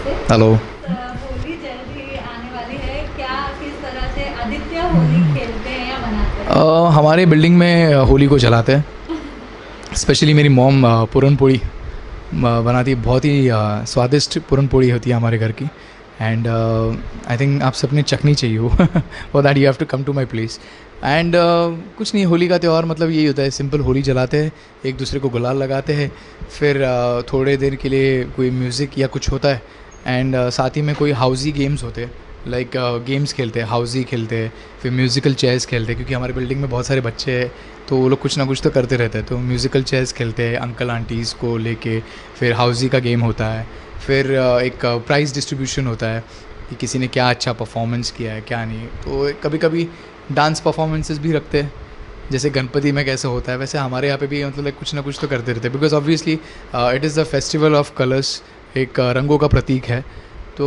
से। हेलो। होली जल्द ही आने वाली है, क्या किस तरह से आदित्य होली खेलते हैं या मनाते हैं? हमारे बिल्डिंग में होली को जलाते हैं। स्पेशली मेरी मॉम पूरन पोड़ी बनाती है। बहुत ही स्वादिष्ट पूरन पोड़ी होती है हमारे घर की। एंड आई थिंक आप सबने चखनी चाहिए हो for that you have to come to my place. And कुछ नहीं, होली का त्यौहार मतलब यही होता है, सिंपल होली जलाते हैं, एक दूसरे को गुलाल लगाते हैं, फिर थोड़े देर के लिए कोई म्यूज़िक या कुछ होता है। एंड साथ ही में कोई हाउजी गेम्स होते हैं, लाइक गेम्स खेलते हैं, हाउजी खेलते हैं, फिर म्यूज़िकल चेयर्स खेलते हैं, क्योंकि हमारे बिल्डिंग में बहुत सारे बच्चे हैं तो वो लोग कुछ ना कुछ तो करते रहते हैं। तो म्यूज़िकल चेयर्स खेलते हैं अंकल आंटीज़ को लेके, फिर हाउजी का गेम होता है, फिर एक प्राइज़ डिस्ट्रीब्यूशन होता है कि किसी ने क्या अच्छा परफॉर्मेंस किया है क्या नहीं। तो कभी कभी डांस परफॉर्मेंसेस भी रखते हैं, जैसे गणपति में कैसे होता है वैसे हमारे यहाँ पे भी मतलब कुछ ना कुछ तो करते रहते हैं, because obviously it is the festival of colours, एक रंगों का प्रतीक है। तो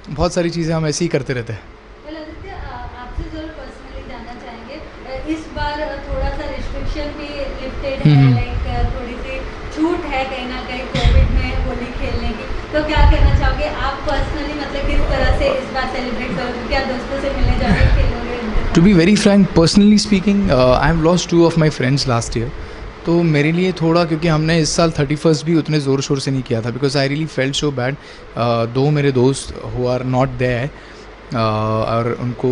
बहुत सारी चीज़ें हम ऐसे ही करते रहते हैं। वेल आदित्य, आपसे ज़रूर पर्सनली जानना चाहेंगे, इस बार थोड़ा सा रिस्ट्रिक्शन भी लिफ्टेड है, लाइक थोड़ी सी छूट है कहीं ना कहीं कोविड में होली खेलने की, तो क्या कहना चाहोगे आप पर्सनली, मतलब किस तरह से इस बार सेलिब्रेट करोगे? क्या दोस्तों से मिलने जाके खेलोगे? To be very frank, personally speaking, I have lost 2 of my friends last year. तो मेरे लिए थोड़ा, क्योंकि हमने इस साल 31st भी उतने ज़ोर शोर से नहीं किया था, because I really felt so bad. 2 मेरे दोस्त हु आर नॉट देयर, और उनको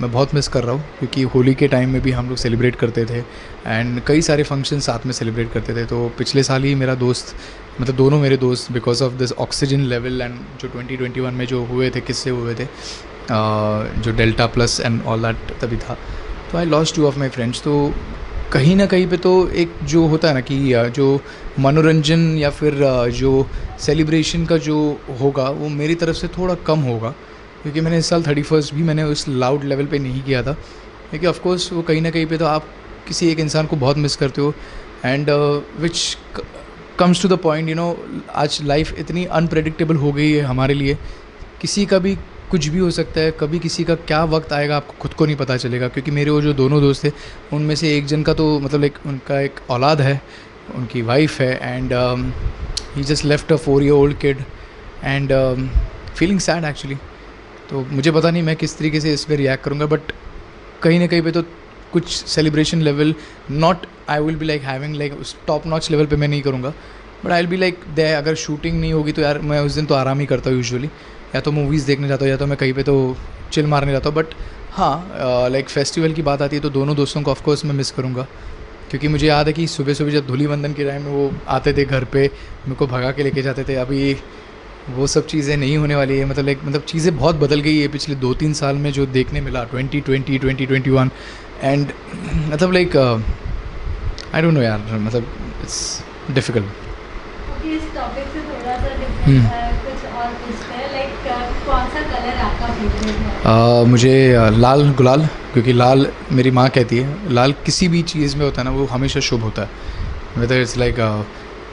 मैं बहुत मिस कर रहा हूँ, क्योंकि होली के टाइम में भी हम लोग सेलिब्रेट करते थे एंड कई सारे फंक्शन साथ में सेलिब्रेट करते थे। तो पिछले साल ही मेरा दोस्त, मतलब दोनों मेरे दोस्त, because of this oxygen level and जो 2021 में जो हुए थे, किससे हुए थे, जो delta plus and all that तभी था। तो I lost 2 of my friends. तो कहीं ना कहीं पे तो एक जो होता है ना कि जो मनोरंजन या फिर जो सेलिब्रेशन का जो होगा वो मेरी तरफ से थोड़ा कम होगा, क्योंकि मैंने इस साल 31st भी मैंने उस लाउड लेवल पे नहीं किया था। क्योंकि ऑफ कोर्स वो कहीं ना कहीं पे तो आप किसी एक इंसान को बहुत मिस करते हो, and which comes to the point, आज लाइफ इतनी अनप्रेडिक्टेबल हो गई है हमारे लिए, किसी का भी कुछ भी हो सकता है, कभी किसी का क्या वक्त आएगा आपको खुद को नहीं पता चलेगा। क्योंकि मेरे वो जो दोनों दोस्त थे उनमें से एक जन का तो मतलब एक उनका एक औलाद है, उनकी वाइफ है, and he just left a 4-year-old kid, and feeling sad actually. तो मुझे पता नहीं मैं किस तरीके से इस पर रिएक्ट करूँगा, बट कहीं ना कहीं पे तो कुछ celebration level, not I will be like having like उस टॉप नॉच लेवल पे मैं नहीं करूँगा, but I will be like they. अगर शूटिंग नहीं होगी तो यार मैं उस दिन तो आराम ही करता हूँ यूजुअली, या तो मूवीज़ देखने जाता हूँ या तो मैं कहीं पे तो चिल मारने जाता हूँ। बट हाँ, लाइक फेस्टिवल की बात आती है तो दोनों दोस्तों को ऑफकोर्स मैं मिस करूँगा, क्योंकि मुझे याद है कि सुबह सुबह जब धूलिवंदन के टाइम में वो आते थे घर पे, मेरे को भगा के लेके जाते थे। अभी वो सब चीज़ें नहीं होने वाली है, मतलब चीज़ें बहुत बदल गई है पिछले 2-3 साल में जो देखने मिला, 2020 2021, एंड मतलब लाइक आई डोंट नो यार, मतलब इट्स डिफ़िकल्ट। ओके, इस टॉपिक से थोड़ा सा डिफरेंट कुछ और पूछते हैं, लाइक कौन सा कलर आपका फेवरेट है? मुझे लाल गुलाल, क्योंकि लाल मेरी माँ कहती है लाल किसी भी चीज़ में होता है ना वो हमेशा शुभ होता है। वेदर इट्स लाइक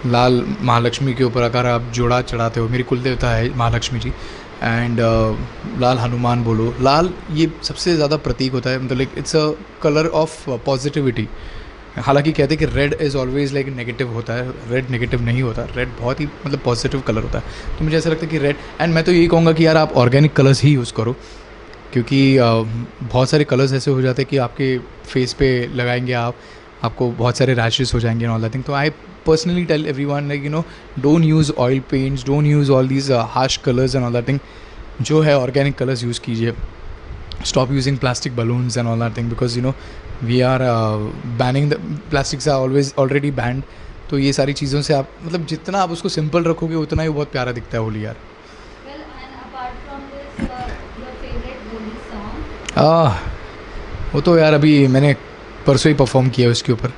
लाल महालक्ष्मी के ऊपर अगर आप जोड़ा चढ़ाते हो, मेरी कुल देवता है महालक्ष्मी जी, एंड लाल हनुमान बोलो, लाल ये सबसे ज़्यादा प्रतीक होता है, मतलब like it's a colour of positivity. हालांकि कहते हैं कि red is always like negative होता है, रेड नेगेटिव नहीं होता, रेड बहुत ही मतलब पॉजिटिव कलर होता है। तो मुझे ऐसा लगता है कि रेड, एंड मैं तो यही कहूँगा कि यार आप ऑर्गेनिक कलर्स ही यूज़ करो, क्योंकि बहुत सारे कलर्स ऐसे हो जाते हैं कि आपके फेस पे लगाएंगे आपको बहुत सारे रैशेस हो जाएंगे एंड ऑल दैट थिंग। तो I personally tell everyone like don't use oil paints, don't use all these harsh colours and all that thing. जो है ऑर्गेनिक कलर्स यूज़ कीजिए, stop using plastic balloons and all that thing, because we are banning the plastics are always already banned। तो ये सारी चीज़ों से आप मतलब जितना आप उसको सिंपल रखोगे उतना ही बहुत प्यारा दिखता है होली यार। Well, and apart from this, your favourite Holi song? वो तो यार अभी मैंने परसों ही परफॉर्म किया है उसके ऊपर,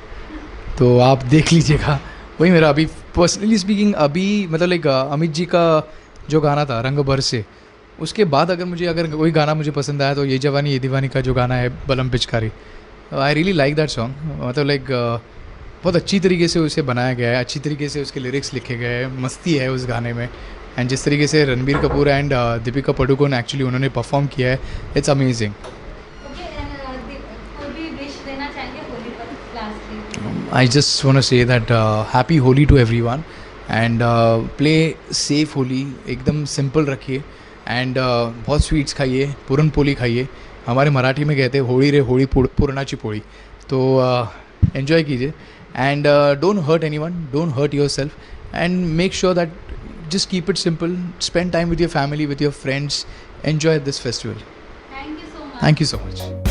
तो आप देख लीजिएगा। वही मेरा अभी पर्सनली स्पीकिंग अभी मतलब लाइक अमित जी का जो गाना था रंग भर से, उसके बाद अगर कोई गाना मुझे पसंद आया तो ये जवानी ये दीवानी का जो गाना है बलम पिचकारी, I really like that song. मतलब लाइक बहुत अच्छी तरीके से उसे बनाया गया है, अच्छी तरीके से उसके लिरिक्स लिखे गए हैं, मस्ती है उस गाने में, एंड जिस तरीके से रणबीर कपूर एंड दीपिका पादुकोण एक्चुअली उन्होंने परफॉर्म किया है, इट्स अमेजिंग। ओके, एंड कोई भी विश देना चाहेंगे होली पर lastly? I just want to say that happy Holi to everyone, and play safe Holi, एकदम सिंपल रखिए एंड बहुत स्वीट्स खाइए, पुरन पोली खाइए, हमारे मराठी में कहते हैं होळी रे होळी पुरणाची पोळी, तो एन्जॉय कीजिए and don't hurt anyone, don't hurt yourself and make sure that just keep it simple, spend time with your family, with your friends, enjoy this festival. Thank you so much. Thank you so much.